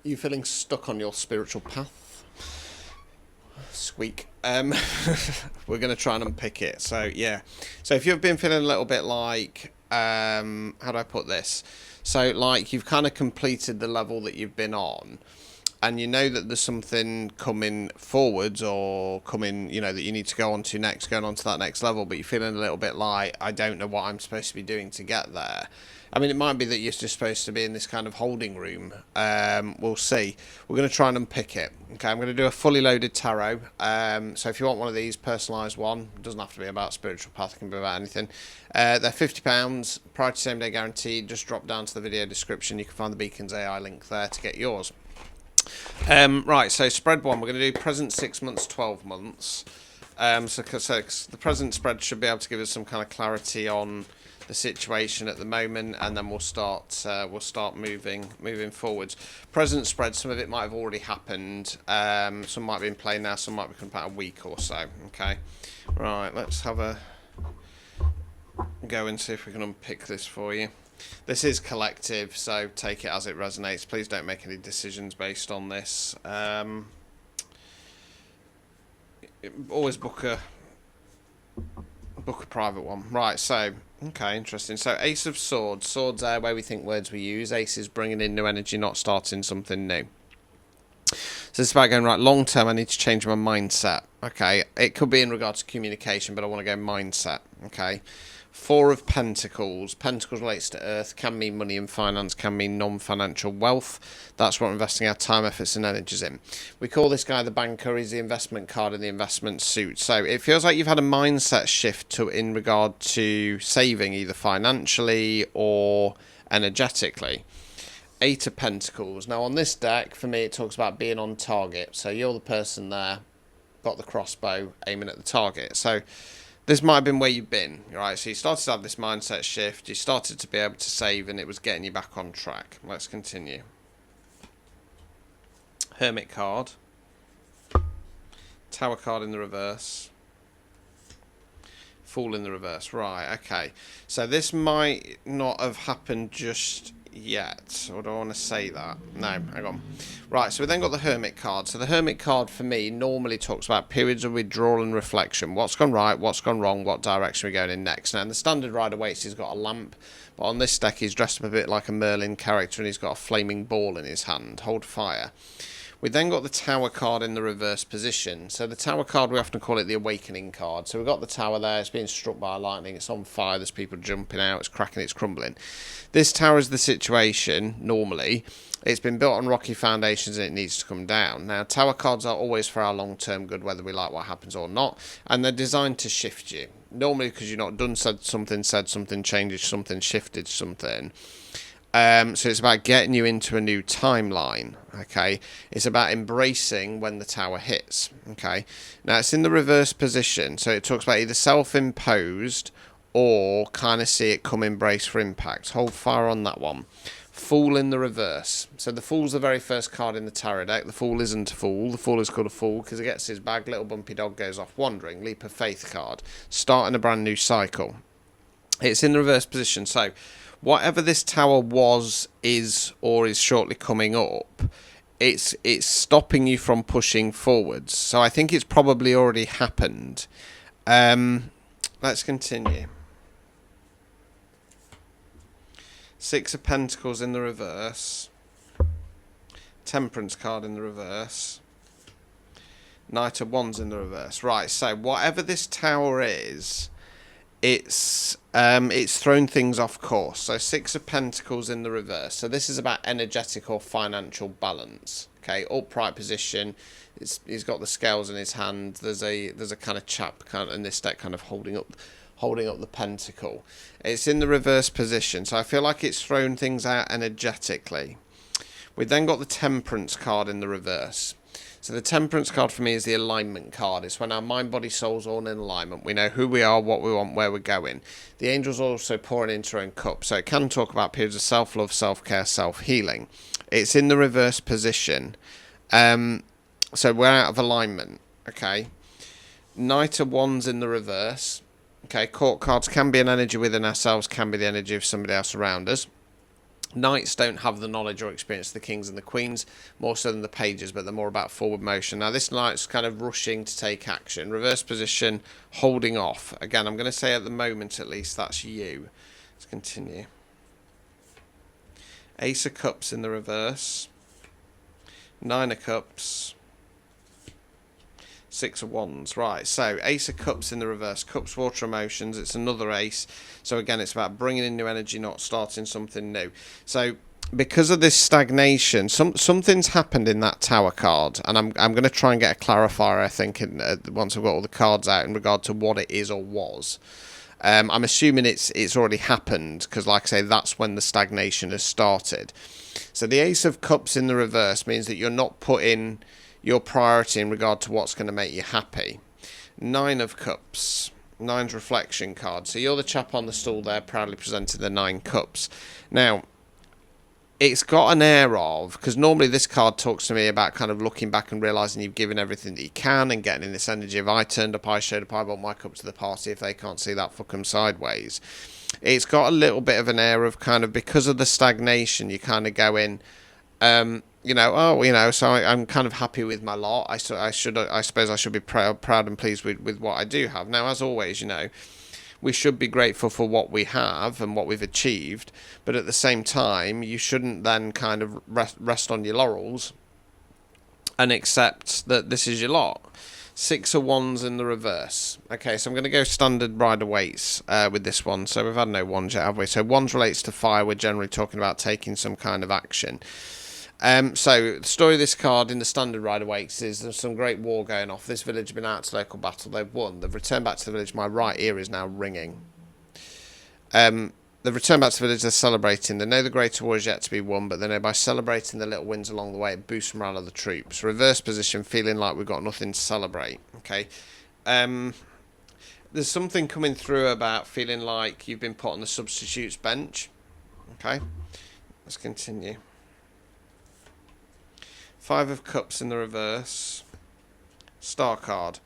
you feeling stuck on your spiritual path? Squeak. We're going to try and unpick it. So, yeah. So, if you've been feeling a little bit like, how do I put this? So, like, you've kind of completed the level that you've been on, and you know that there's something coming forwards or coming, you know, that you need to go on to next, going on to that next level, but you're feeling a little bit like, I don't know what I'm supposed to be doing to get there. I mean, it might be that you're just supposed to be in this kind of holding room. We'll see. We're going to try and unpick it. Okay, I'm going to do a fully loaded tarot. So if you want one of these, personalised one, it doesn't have to be about spiritual path, it can be about anything. They're £50, prior to same day guaranteed. Just drop down to the video description. You can find the Beacons AI link there to get yours. Right, so spread one, we're going to do present 6 months, 12 months. So the present spread should be able to give us some kind of clarity on the situation at the moment, and then we'll start moving forwards. Present spread, some of it might have already happened, some might be in play now, some might be coming about a week or so. Okay, right, let's have a go and see if we can unpick this for you. This is collective, so take it as it resonates. Please don't make any decisions based on this. Always book a private one. Right, so, okay, interesting. So, Ace of Swords. Swords are where we think words we use. Ace is bringing in new energy, not starting something new. So, it's about going, right, long term, I need to change my mindset. Okay, it could be in regards to communication, but I want to go mindset. Okay. Four of Pentacles. Pentacles relates to Earth, can mean money and finance, can mean non-financial wealth. That's what we're investing our time, efforts and energies in. We call this guy the banker. He's the investment card in the investment suit. So it feels like you've had a mindset shift in regard to saving, either financially or energetically. Eight of Pentacles. Now on this deck, for me, it talks about being on target. So you're the person there, got the crossbow, aiming at the target. So this might have been where you've been, right? So you started to have this mindset shift, you started to be able to save, and it was getting you back on track. Let's continue. Hermit card. Tower card in the reverse. Fool in the reverse. Right, okay. So this might not have happened just yet. Or do I want to say that? No, hang on. Right, so we then got the Hermit card. So the Hermit card for me normally talks about periods of withdrawal and reflection. What's gone right, what's gone wrong, what direction we're going in next. Now in the standard Rider-Waite, he's got a lamp, but on this deck he's dressed up a bit like a Merlin character and he's got a flaming ball in his hand. Hold fire. We then got the Tower card in the reverse position. So the Tower card, we often call it the Awakening card. So we've got the Tower there, it's being struck by lightning, it's on fire, there's people jumping out, it's cracking, it's crumbling. This Tower is the situation, normally. It's been built on rocky foundations and it needs to come down. Now, Tower cards are always for our long-term good, whether we like what happens or not. And they're designed to shift you. Normally because you're not done, said something, changed something, shifted something. So it's about getting you into a new timeline, okay? It's about embracing when the Tower hits, okay? Now, it's in the reverse position, so it talks about either self-imposed or kind of see it come embrace for impact. Hold fire on that one. Fool in the reverse. So the Fool's the very first card in the tarot deck. The Fool isn't a fool. The Fool is called a fool because it gets his bag, little bumpy dog goes off wandering. Leap of faith card. Starting a brand new cycle. It's in the reverse position, so whatever this Tower was, is, or is shortly coming up, it's stopping you from pushing forwards. So I think it's probably already happened. Let's continue. Six of Pentacles in the reverse. Temperance card in the reverse. Knight of Wands in the reverse. Right, so whatever this Tower is, it's thrown things off course. So Six of Pentacles in the reverse. So this is about energetic or financial balance. Okay, upright position. He's got the scales in his hand. There's a kind of chap kind of in this deck kind of holding up the pentacle. It's in the reverse position. So I feel like it's thrown things out energetically. We then got the Temperance card in the reverse. So the Temperance card for me is the alignment card. It's when our mind, body, soul's all in alignment. We know who we are, what we want, where we're going. The angels also pouring into their own cup. So it can talk about periods of self-love, self-care, self-healing. It's in the reverse position. So we're out of alignment. Okay. Knight of Wands in the reverse. Okay. Court cards can be an energy within ourselves, can be the energy of somebody else around us. Knights don't have the knowledge or experience of the kings and the queens, more so than the pages, but they're more about forward motion. Now this knight's kind of rushing to take action. Reverse position, holding off. Again, I'm going to say at the moment at least that's you. Let's continue. Ace of Cups in the reverse. Nine of Cups. Six of Wands. Right, so Ace of Cups in the reverse. Cups, water, emotions. It's another ace. So again, it's about bringing in new energy, not starting something new. So because of this stagnation, something's happened in that Tower card. And I'm going to try and get a clarifier, I think, once I've got all the cards out in regard to what it is or was. I'm assuming it's already happened because, like I say, that's when the stagnation has started. So the Ace of Cups in the reverse means that you're not putting your priority in regard to what's going to make you happy. Nine of Cups. Nine's reflection card. So you're the chap on the stool there, proudly presenting the 9 cups. Now, it's got an air of, because normally this card talks to me about kind of looking back and realising you've given everything that you can and getting in this energy of I turned up, I showed up, I brought my cup to the party. If they can't see that, fuck them sideways. It's got a little bit of an air of kind of, because of the stagnation, you kind of go in, so I'm kind of happy with my lot. I suppose I should be proud and pleased with what I do have. Now, as always, we should be grateful for what we have and what we've achieved, but at the same time, you shouldn't then kind of rest on your laurels and accept that this is your lot. Six of Wands in the reverse. Okay, so I'm going to go standard Rider-Waite's with this one. So we've had no wands yet, have we? So wands relates to fire. We're generally talking about taking some kind of action. So the story of this card in the standard Rider-Waite's is there's some great war going off. This village has been out to local battle. They've won. They've returned back to the village. My right ear is now ringing. They've returned back to the village. They're celebrating. They know the greater war is yet to be won, but they know by celebrating the little wins along the way, it boosts morale of the troops. Reverse position, feeling like we've got nothing to celebrate. Okay. There's something coming through about feeling like you've been put on the substitutes bench. Okay. Let's continue. Five of Cups in the reverse. Star card.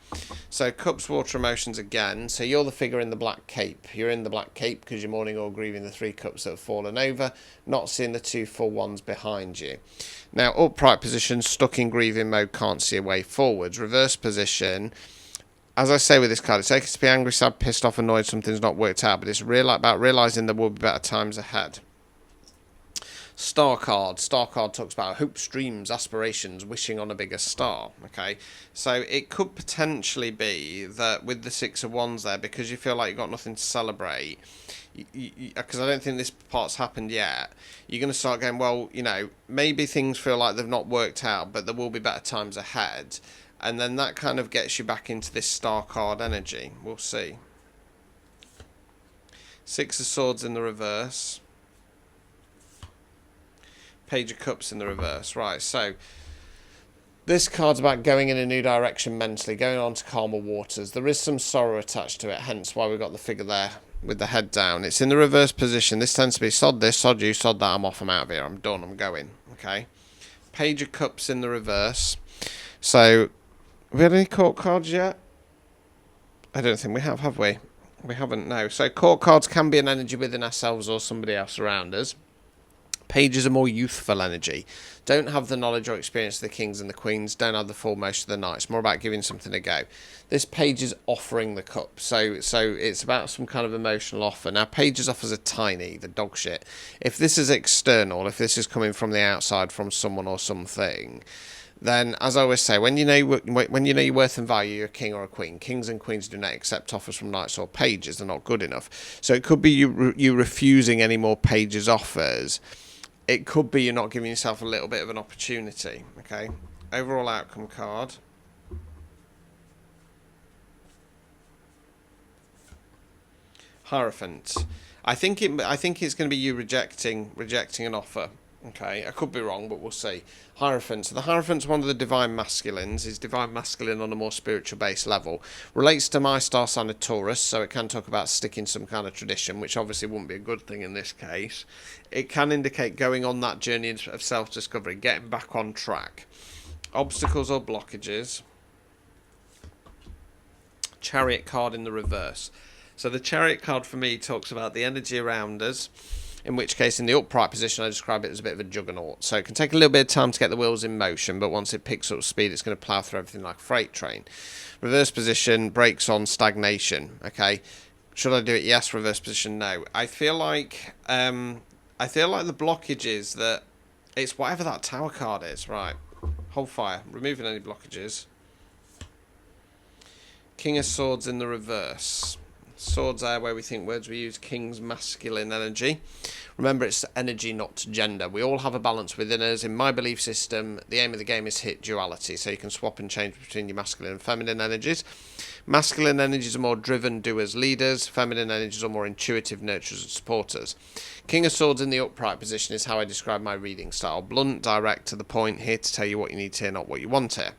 So Cups, water, emotions again. So you're the figure in the black cape. You're in the black cape because you're mourning or grieving the 3 cups that have fallen over, not seeing the 2 full ones behind you. Now, upright position, stuck in grieving mode, can't see a way forwards. Reverse position. As I say with this card, it's okay to be angry, sad, pissed off, annoyed, something's not worked out, but it's about realising there will be better times ahead. Star card. Star card talks about hopes, dreams, aspirations, wishing on a bigger star. Okay, so it could potentially be that with the 6 of Wands there, because you feel like you've got nothing to celebrate, because I don't think this part's happened yet, you're going to start going, well, maybe things feel like they've not worked out, but there will be better times ahead. And then that kind of gets you back into this star card energy. We'll see. 6 of Swords in the reverse. Page of Cups in the reverse. Right, so this card's about going in a new direction mentally, going on to calmer waters. There is some sorrow attached to it, hence why we've got the figure there with the head down. It's in the reverse position. This tends to be sod this, sod you, sod that, I'm off, I'm out of here, I'm done, I'm going. Okay. Page of Cups in the reverse. So, have we had any court cards yet? I don't think we have we? We haven't, no. So court cards can be an energy within ourselves or somebody else around us. Pages are more youthful energy. Don't have the knowledge or experience of the kings and the queens. Don't have the full motion of the knights. More about giving something a go. This page is offering the cup. So it's about some kind of emotional offer. Now, pages offers are tiny, the dog shit. If this is external, if this is coming from the outside, from someone or something, then, as I always say, when you know your worth and value, you're a king or a queen. Kings and queens do not accept offers from knights or pages. They're not good enough. So it could be you refusing any more pages offers. It could be you're not giving yourself a little bit of an opportunity. Okay. Overall outcome card. Hierophant. I think it's going to be you rejecting an offer. Okay, I could be wrong, but we'll see. Hierophant. So the Hierophant's one of the divine masculines. Is divine masculine on a more spiritual base level. Relates to my star sign of Taurus, so it can talk about sticking some kind of tradition, which obviously wouldn't be a good thing in this case. It can indicate going on that journey of self-discovery, getting back on track. Obstacles or blockages. Chariot card in the reverse. So the Chariot card for me talks about the energy around us. in which case in the upright position I describe it as a bit of a juggernaut. So it can take a little bit of time to get the wheels in motion, but once it picks up speed it's going to plough through everything like a freight train. Reverse position, brakes on, stagnation. Okay, should I do it? Yes. Reverse position, no. I feel like the blockage is that it's whatever that tower card is. Right, hold fire, removing any blockages. King of Swords in the reverse. Swords are where we think words we use. King's masculine energy. Remember, it's energy, not gender. We all have a balance within us. In my belief system, the aim of the game is hit duality, so you can swap and change between your masculine and feminine energies. Masculine energies are more driven, doers, leaders. Feminine energies are more intuitive, nurturers and supporters. King of Swords in the upright position is how I describe my reading style. Blunt, direct, to the point, here to tell you what you need to hear, not what you want to hear.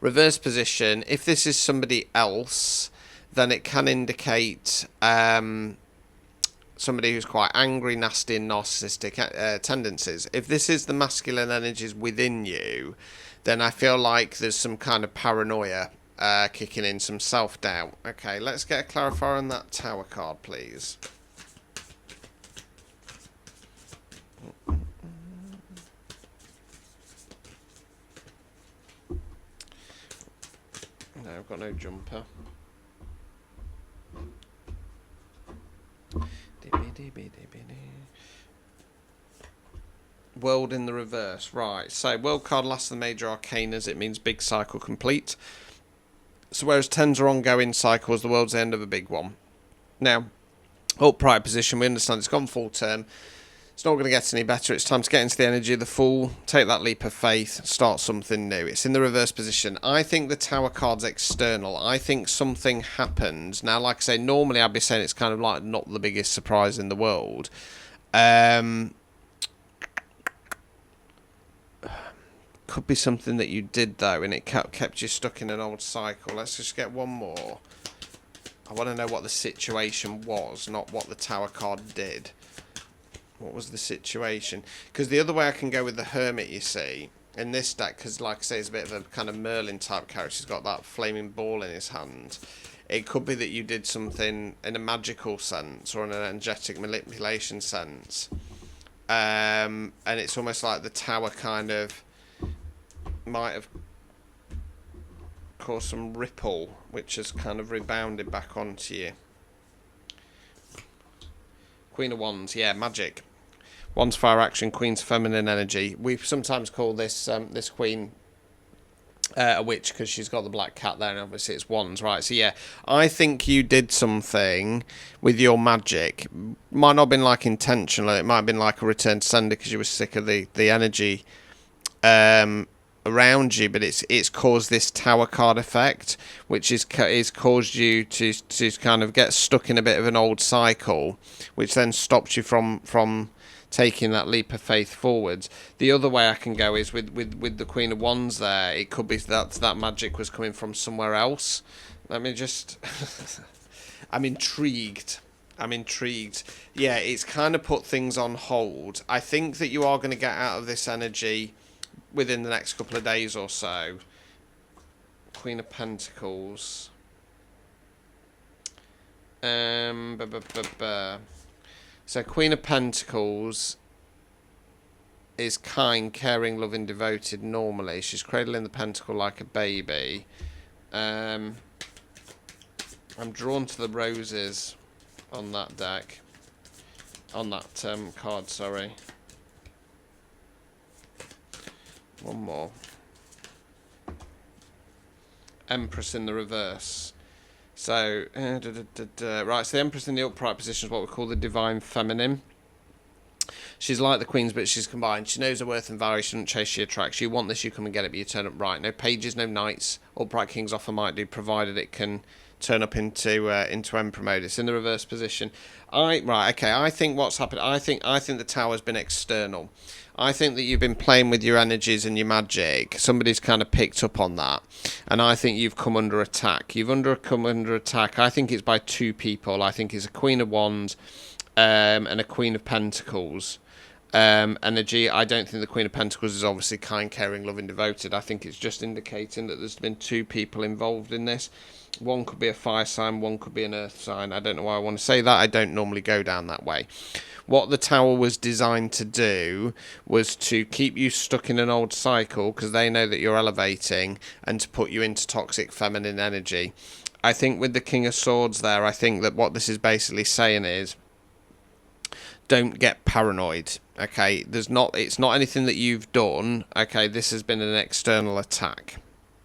Reverse position, if this is somebody else, then it can indicate somebody who's quite angry, nasty and narcissistic tendencies. If this is the masculine energies within you, then I feel like there's some kind of paranoia kicking in, some self-doubt. Okay, let's get a clarifier on that tower card, please. No, I've got no jumper. World in the reverse. Right, so world card lasts the major arcanas. It means big cycle complete. So whereas 10s are ongoing cycles, the world's the end of a big one. Now, upright position, we understand it's gone full term. It's not going to get any better. It's time to get into the energy of the Fool, take that leap of faith, start something new. It's in the reverse position. I think the Tower card's external. I think something happened. Now, like I say, normally I'd be saying it's kind of like not the biggest surprise in the world. Could be something that you did, though, and it kept you stuck in an old cycle. Let's just get one more. I want to know what the situation was, not what the Tower card did. What was the situation? Because the other way I can go with the Hermit, you see, in this deck, because like I say, it's a bit of a kind of Merlin type character. He's got that flaming ball in his hand. It could be that you did something in a magical sense or in an energetic manipulation sense. And it's almost like the Tower kind of might have caused some ripple, which has kind of rebounded back onto you. Queen of Wands, yeah, magic. Wands fire action, Queen's feminine energy. We sometimes call this this Queen a witch because she's got the black cat there, and obviously it's Wands, right? So yeah, I think you did something with your magic. Might not have been like intentional. It might have been like a return to sender because you were sick of the energy around you, but it's caused this Tower card effect, which is caused you to kind of get stuck in a bit of an old cycle, which then stops you from taking that leap of faith forwards. The other way I can go is with the Queen of Wands there. It could be that magic was coming from somewhere else. Let me just I'm intrigued. Yeah, it's kind of put things on hold. I think that you are going to get out of this energy within the next couple of days or so. Queen of Pentacles. So Queen of Pentacles is kind, caring, loving, devoted normally. She's cradling the pentacle like a baby. I'm drawn to the roses on that deck. On that card, sorry. One more. Empress in the reverse. So, right, so the Empress in the upright position is what we call the Divine Feminine. She's like the Queens, but she's combined. She knows her worth and value. She doesn't chase, she attracts. You want this, you come and get it, but you turn up right. No pages, no knights. Upright Kings offer might do, provided it can turn up into Emperor mode. It's in the reverse position. I think what's happened, I think the Tower's been external. I think that you've been playing with your energies and your magic. Somebody's kind of picked up on that. And I think you've come under attack. Come under attack. I think it's by two people. I think it's a Queen of Wands and a Queen of Pentacles energy. I don't think the Queen of Pentacles is obviously kind, caring, loving, devoted. I think it's just indicating that there's been two people involved in this. One could be a fire sign, one could be an earth sign. I don't know why I want to say that. I don't normally go down that way. What the tower was designed to do was to keep you stuck in an old cycle, because they know that you're elevating, and to put you into toxic feminine energy. I think with the King of Swords there, I think that what this is basically saying is, don't get paranoid. Okay, it's not anything that you've done. Okay, this has been an external attack.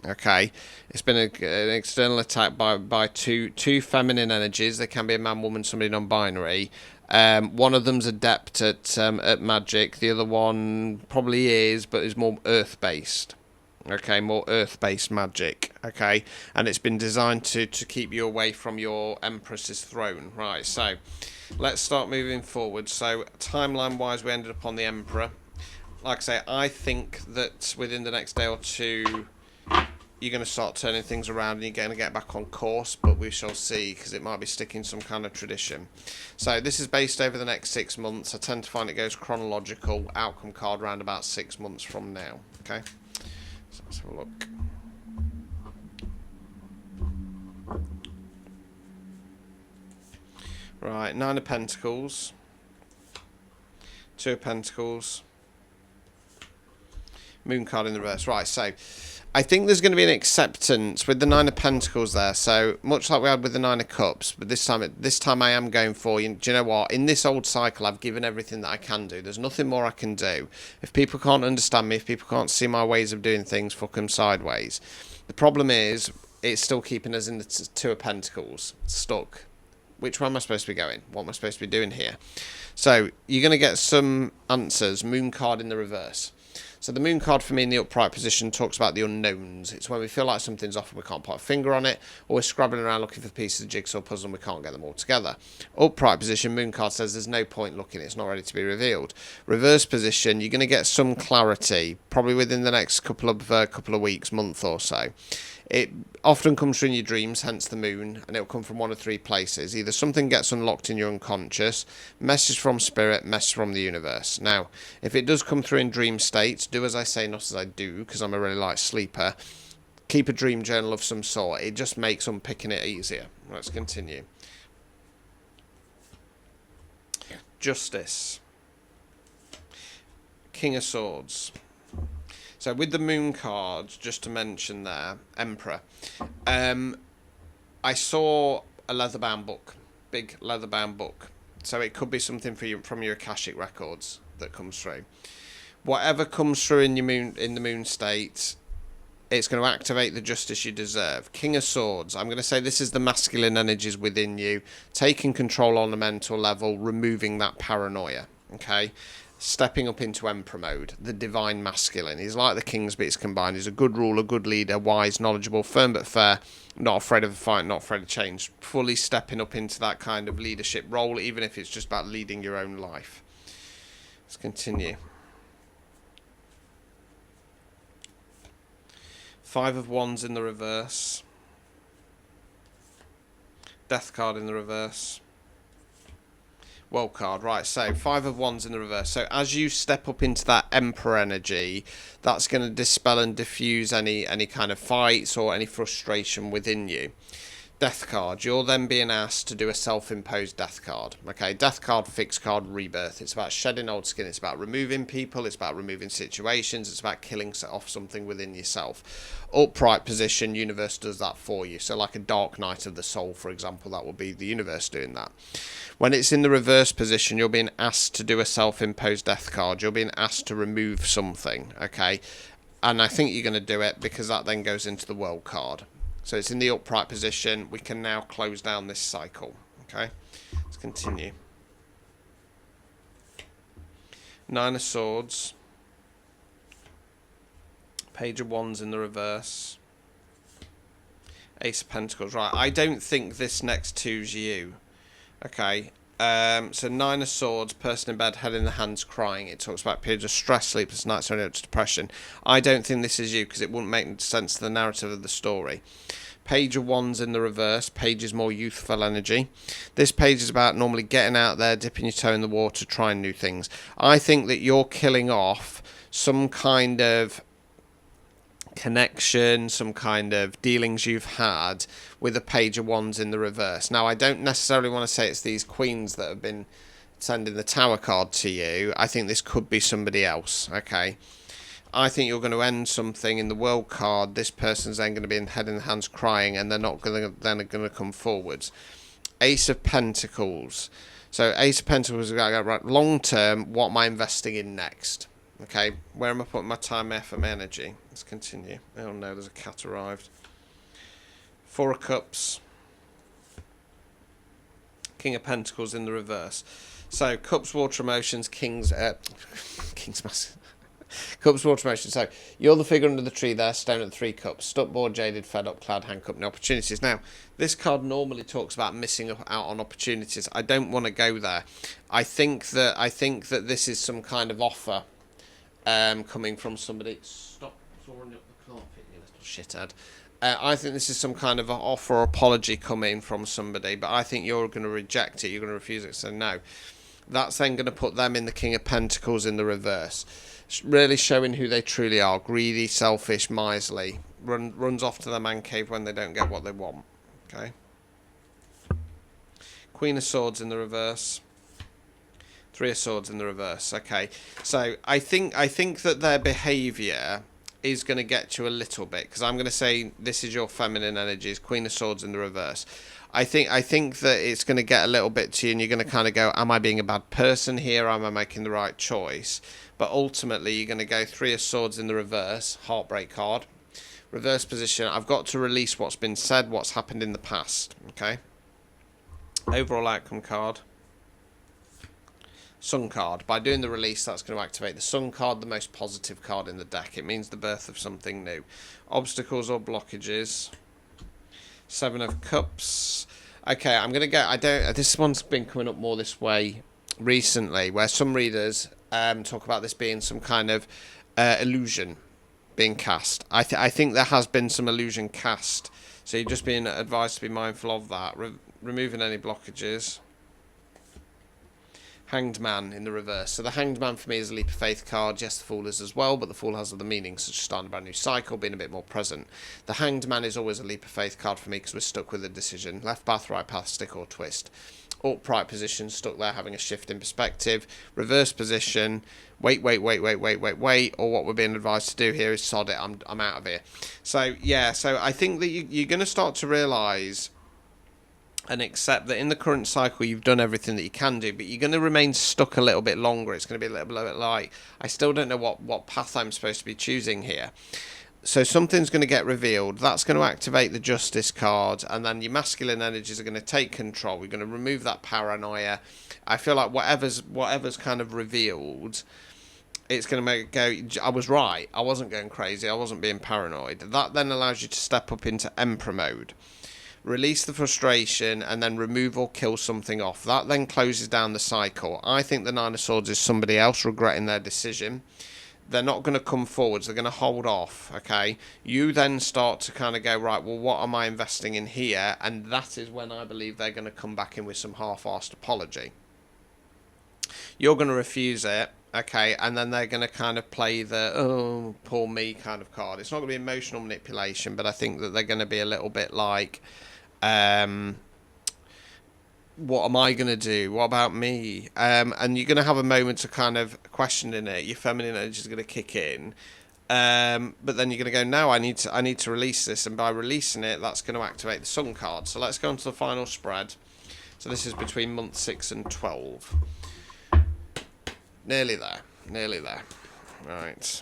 Okay, it's been an external attack by two feminine energies. They can be a man, woman, somebody non-binary. One of them's adept at magic. The other one probably is, but is more earth-based. Okay, more earth-based magic. Okay, and it's been designed to keep you away from your Empress's throne. Right, so let's start moving forward. So timeline-wise, we ended up on the Emperor. Like I say, I think that within the next day or two, you're going to start turning things around and you're going to get back on course, but we shall see, because it might be sticking some kind of tradition. So this is based over the next 6 months. I tend to find it goes chronological, outcome card around about 6 months from now. Okay, so let's have a look. Right, 9 of Pentacles, 2 of Pentacles, Moon card in the reverse. Right, so I think there's going to be an acceptance with the 9 of Pentacles there. So much like we had with the 9 of Cups, but this time I am going for, do you know what? In this old cycle, I've given everything that I can do. There's nothing more I can do. If people can't understand me, if people can't see my ways of doing things, fuck them sideways. The problem is, it's still keeping us in the 2 of Pentacles, stuck. Which way am I supposed to be going? What am I supposed to be doing here? So you're going to get some answers. Moon card in the reverse. So the Moon card for me in the upright position talks about the unknowns. It's when we feel like something's off and we can't put a finger on it, or we're scrabbling around looking for pieces of the jigsaw puzzle and we can't get them all together. Upright position, Moon card says there's no point looking, it's not ready to be revealed. Reverse position, you're going to get some clarity, probably within the next couple of weeks, month or so. It often comes through in your dreams, hence the moon, and it'll come from one of 3 places. Either something gets unlocked in your unconscious, message from spirit, message from the universe. Now, if it does come through in dream states, do as I say, not as I do, because I'm a really light sleeper. Keep a dream journal of some sort. It just makes unpicking it easier. Let's continue. Justice. King of Swords. So with the Moon cards, just to mention there, Emperor, I saw a leather-bound book, big leather-bound book. So it could be something for you from your Akashic records that comes through. Whatever comes through in the moon state, it's going to activate the justice you deserve. King of Swords, I'm going to say this is the masculine energies within you, taking control on a mental level, removing that paranoia, okay? Stepping up into Emperor mode, the divine masculine. He's like the King's bits combined. He's a good ruler, good leader, wise, knowledgeable, firm but fair, not afraid of a fight, not afraid of change. Fully stepping up into that kind of leadership role, even if it's just about leading your own life. Let's continue. 5 of Wands in the reverse. Death card in the reverse. World card, right, so 5 of Wands in the reverse. So as you step up into that Emperor energy, that's going to dispel and diffuse any kind of fights or any frustration within you. Death card, you're then being asked to do a self-imposed death card. Okay, death card, fixed card, rebirth. It's about shedding old skin. It's about removing people. It's about removing situations. It's about killing off something within yourself. Upright position, universe does that for you. So like a dark night of the soul, for example, that would be the universe doing that. When it's in the reverse position, you're being asked to do a self-imposed death card. You're being asked to remove something, okay? And I think you're going to do it because that then goes into the world card. So it's in the upright position. We can now close down this cycle. Okay, let's continue. 9 of Swords. Page of Wands in the reverse. Ace of Pentacles. Right, I don't think this next two's you. Okay, so 9 of Swords, person in bed, head in the hands, crying. It talks about periods of stress, sleepless nights, or depression. I don't think this is you because it wouldn't make sense to the narrative of the story. Page of Wands in the reverse. Page is more youthful energy. This page is about normally getting out there, dipping your toe in the water, trying new things. I think that you're killing off some kind of connection, some kind of dealings you've had with a Page of Wands in the reverse. Now, I don't necessarily want to say it's these queens that have been sending the Tower card to you, I think this could be somebody else, okay? I think you're going to end something in the World card. This person's then going to be in head in the hands crying, and they're not going to come forwards. Ace of Pentacles. So Ace of Pentacles is going to go, right, long term, what am I investing in next? Okay, where am I putting my time, effort, my energy? Let's continue. Oh no, there's a cat arrived. Four of Cups. King of Pentacles in the reverse. So Cups, Water, Emotions, King's Mask. Cups, Water, Emotions. So you're the figure under the tree there, stone at the 3 cups. Stuck, bored, jaded, fed up, cloud, handcuffed, no opportunities. Now, this card normally talks about missing out on opportunities. I don't want to go there. I think that this is some kind of offer coming from somebody. Stop throwing up the carpet, you little shithead. I think this is some kind of offer or apology coming from somebody, but I think you're going to reject it. You're going to refuse it. So no. That's then going to put them in the King of Pentacles in the reverse. Really showing who they truly are. Greedy, selfish, miserly. Runs off to the man cave when they don't get what they want. Okay. Queen of Swords in the reverse. 3 of Swords in the reverse. Okay. So I think that their behaviour is going to get you a little bit, because I'm going to say this is your feminine energies. Queen of Swords in the reverse. I think that it's going to get a little bit to you, and you're going to kind of go, am I being a bad person here? Am I making the right choice? But ultimately, you're going to go 3 of Swords in the reverse, heartbreak card. Reverse position, I've got to release what's been said, what's happened in the past. Okay. Overall outcome card. Sun card. By doing the release, that's going to activate the Sun card, the most positive card in the deck. It means the birth of something new. Obstacles or blockages. 7 of Cups. Okay, I'm going to go... This one's been coming up more this way recently, where some readers talk about this being some kind of illusion being cast. I think there has been some illusion cast. So you're just being advised to be mindful of that. Removing any blockages. Hanged Man in the reverse. So the Hanged Man for me is a leap of faith card. Yes, the Fool is as well, but the Fool has other meanings, such as starting a brand new cycle, being a bit more present. The Hanged Man is always a leap of faith card for me, because we're stuck with a decision. Left path, right path, stick or twist. Upright position, stuck there having a shift in perspective. Reverse position, wait, or what we're being advised to do here is sod it, I'm out of here. So yeah, so I think that you're going to start to realise and accept that in the current cycle you've done everything that you can do, but you're going to remain stuck a little bit longer. It's going to be a little bit like, I still don't know what path I'm supposed to be choosing here. So something's going to get revealed. That's going to activate the Justice card, and then your masculine energies are going to take control. We're going to remove that paranoia. I feel like whatever's kind of revealed, it's going to make it go, I was right. I wasn't going crazy. I wasn't being paranoid. That then allows you to step up into Emperor mode. Release the frustration and then remove or kill something off. That then closes down the cycle. I think the 9 of Swords is somebody else regretting their decision. They're not going to come forwards. They're going to hold off, okay? You then start to kind of go, right, well, what am I investing in here? And that is when I believe they're going to come back in with some half-arsed apology. You're going to refuse it, okay? And then they're going to kind of play the, oh, poor me kind of card. It's not going to be emotional manipulation, but I think that they're going to be a little bit like... what am I going to do? What about me? And you're going to have a moment of kind of questioning it. Your feminine energy is going to kick in. But then you're going to go, no, I need to release this. And by releasing it, that's going to activate the Sun card. So let's go on to the final spread. So this is between month 6 and 12. Nearly there. Nearly there. Right.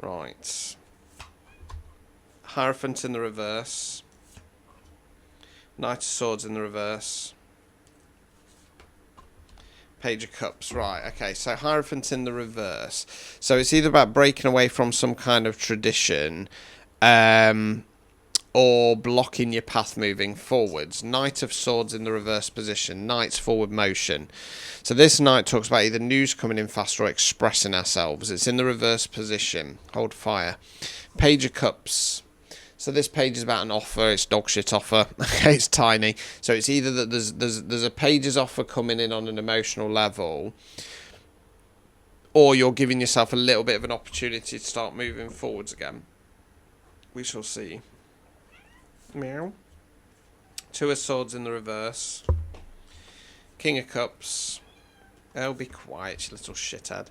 Right. Hierophant in the reverse. Knight of Swords in the reverse. Page of Cups. Right, okay. So Hierophant in the reverse. So it's either about breaking away from some kind of tradition, or blocking your path moving forwards. Knight of Swords in the reverse position. Knight's forward motion. So this knight talks about either news coming in fast or expressing ourselves. It's in the reverse position. Hold fire. Page of Cups. So this page is about an offer. It's dog shit offer. Okay, it's tiny. So it's either that there's a page's offer coming in on an emotional level, or you're giving yourself a little bit of an opportunity to start moving forwards again. We shall see. Meow. Two of Swords in the reverse. King of Cups. Oh, be quiet, you little shithead.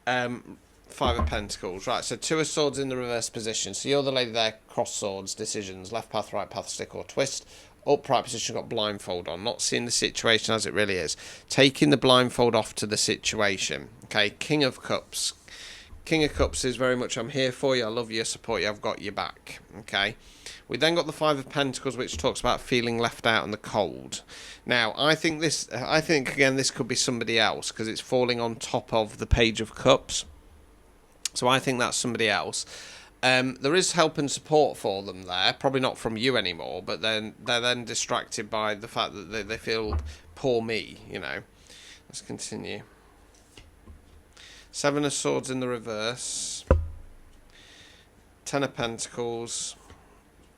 Five of Pentacles. Right, so Two of Swords in the reverse position. So you're the lady there, cross swords, decisions, left path, right path, stick or twist. Upright position, got blindfold on. Not seeing the situation as it really is. Taking the blindfold off to the situation. Okay, King of Cups. King of Cups is very much, I'm here for you, I love you, I support you, I've got your back. Okay. We then got the Five of Pentacles, which talks about feeling left out in the cold. Now, I think again, this could be somebody else, because it's falling on top of the Page of Cups. So I think that's somebody else. There is help and support for them there, probably not from you anymore, but then they're then distracted by the fact that they feel, poor me, you know. Let's continue. Seven of Swords in the reverse. Ten of Pentacles.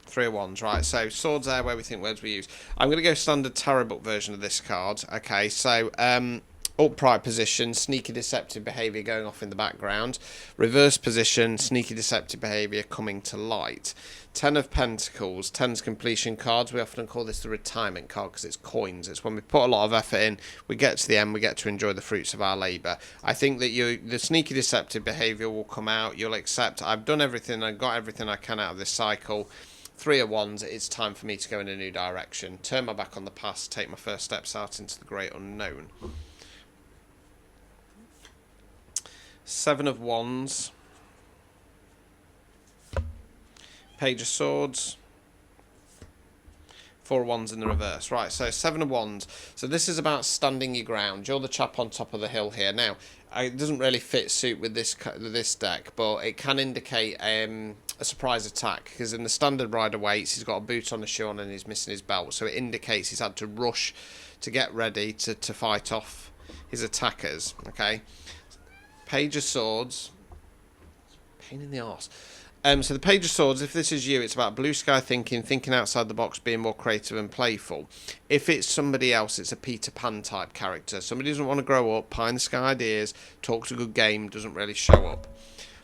Three of Wands, right, so swords there where we think words we use. I'm going to go standard tarot book version of this card. Okay, so upright position, sneaky deceptive behaviour going off in the background. Reverse position, sneaky deceptive behaviour coming to light. Ten of Pentacles, ten's completion cards. We often call this the retirement card because it's coins. It's when we put a lot of effort in, we get to the end, we get to enjoy the fruits of our labour. I think that the sneaky deceptive behaviour will come out. You'll accept, I've done everything, I've got everything I can out of this cycle. Three of Wands, it's time for me to go in a new direction. Turn my back on the past, take my first steps out into the great unknown. Seven of Wands. Page of Swords. Four of Wands in the reverse. Right, so Seven of Wands. So this is about standing your ground. You're the chap on top of the hill here. Now, it doesn't really suit with this deck, but it can indicate a surprise attack, because in the standard rider weights, he's got a boot on the shoe on and he's missing his belt. So it indicates he's had to rush to get ready to fight off his attackers. Okay. Page of Swords. Pain in the arse. So the Page of Swords, if this is you, it's about blue sky thinking outside the box, being more creative and playful. If it's somebody else, it's a Peter Pan type character. Somebody doesn't want to grow up, pie in the sky ideas, talks a good game, doesn't really show up.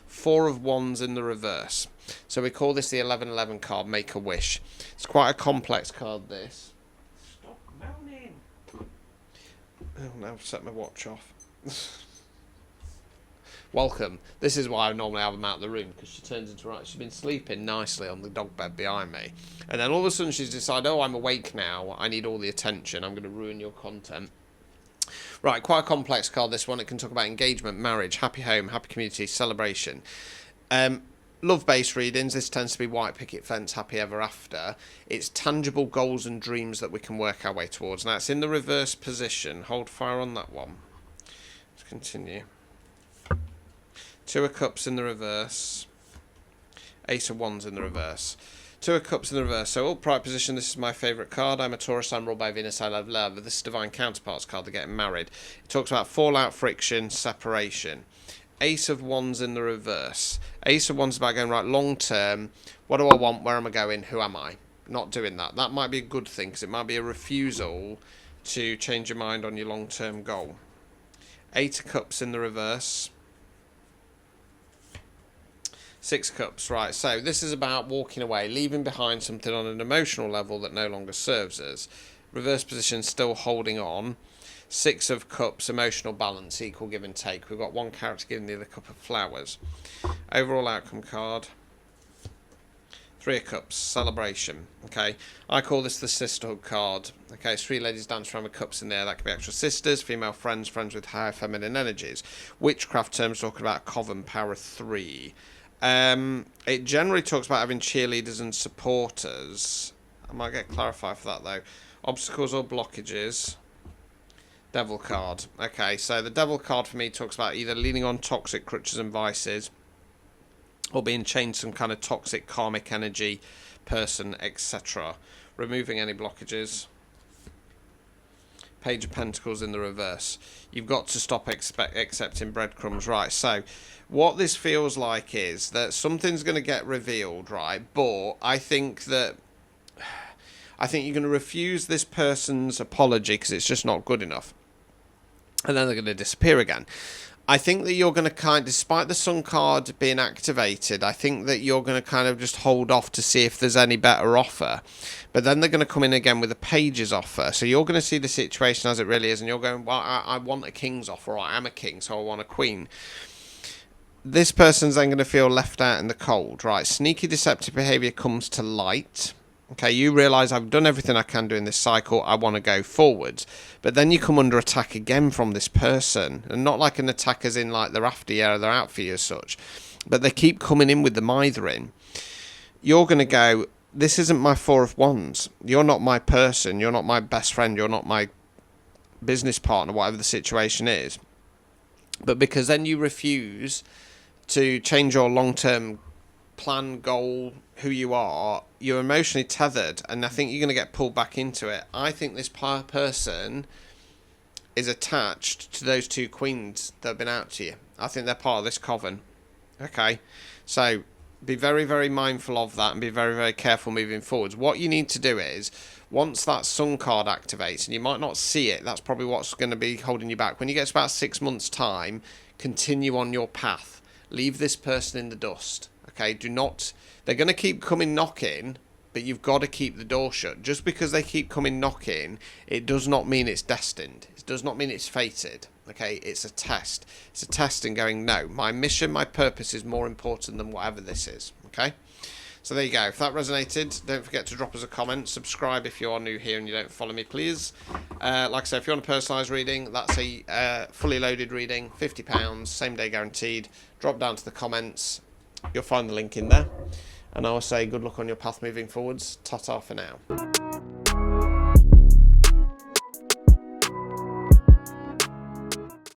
Four of Wands in the reverse. So we call this the 1111 card, Make a Wish. It's quite a complex card, this. Stop moaning. Oh, now I've set my watch off. Welcome. This is why I normally have them out of the room, because she turns into right. She's been sleeping nicely on the dog bed behind me, and then all of a sudden she's decided, oh, I'm awake now. I need all the attention. I'm going to ruin your content. Right, quite a complex card, this one. It can talk about engagement, marriage, happy home, happy community, celebration. Love-based readings. This tends to be white picket fence, happy ever after. It's tangible goals and dreams that we can work our way towards. Now, it's in the reverse position. Hold fire on that one. Let's continue. Two of Cups in the reverse. Ace of Wands in the reverse. Two of Cups in the reverse. So upright position, this is my favourite card. I'm a Taurus, I'm ruled by Venus, I love love. This is Divine Counterparts card, they're getting married. It talks about fallout, friction, separation. Ace of Wands in the reverse. Ace of Wands is about going, right, long term. What do I want? Where am I going? Who am I? Not doing that. That might be a good thing, because it might be a refusal to change your mind on your long term goal. Eight of Cups in the reverse. Six Cups, right, so this is about walking away, leaving behind something on an emotional level that no longer serves us. Reverse position, still holding on. Six of Cups, emotional balance, equal give and take. We've got one character giving the other cup of flowers. Overall outcome card. Three of Cups, celebration. Okay, I call this the sisterhood card. Okay, it's three ladies dance around with cups in there. That could be actual sisters, female friends, friends with higher feminine energies. Witchcraft terms talking about coven power 3. It generally talks about having cheerleaders and supporters. I might get clarified for that though. Obstacles or blockages. Devil card. Okay, so the devil card for me talks about either leaning on toxic crutches and vices, or being chained to some kind of toxic karmic energy, person, etc. Removing any blockages. Page of Pentacles in the reverse. You've got to stop accepting breadcrumbs. Right, so what this feels like is that something's going to get revealed, right? But I think you're going to refuse this person's apology because it's just not good enough. And then they're going to disappear again. I think that you're going to despite the Sun card being activated, I think that you're going to kind of just hold off to see if there's any better offer. But then they're going to come in again with a Page's offer. So you're going to see the situation as it really is, and you're going, well, I want a King's offer, or I am a King, so I want a Queen. This person's then going to feel left out in the cold, right? Sneaky deceptive behaviour comes to light. Okay, you realise I've done everything I can do in this cycle, I want to go forwards. But then you come under attack again from this person. And not like an attack as in like they're after you or they're out for you as such. But they keep coming in with the mithering. You're going to go, this isn't my Four of Wands. You're not my person. You're not my best friend. You're not my business partner, whatever the situation is. But because then you refuse to change your long-term plan, goal, who you are, you're emotionally tethered, and I think you're going to get pulled back into it. I think this person is attached to those two queens that have been out to you. I think they're part of this coven. Okay, so be very, very mindful of that and be very, very careful moving forwards. What you need to do is, once that Sun card activates, and you might not see it, that's probably what's going to be holding you back. When you get to about 6 months' time, continue on your path. Leave this person in the dust. Okay, do not... They're going to keep coming knocking, but you've got to keep the door shut. Just because they keep coming knocking, it does not mean it's destined. It does not mean it's fated. Okay, it's a test. It's a test in going, no, my mission, my purpose is more important than whatever this is. Okay, so there you go. If that resonated, don't forget to drop us a comment. Subscribe if you are new here and you don't follow me, please. Like I said, if you want a personalised reading, that's a fully loaded reading, £50, same day guaranteed. Drop down to the comments. You'll find the link in there. And I will say good luck on your path moving forwards. Ta-ta for now.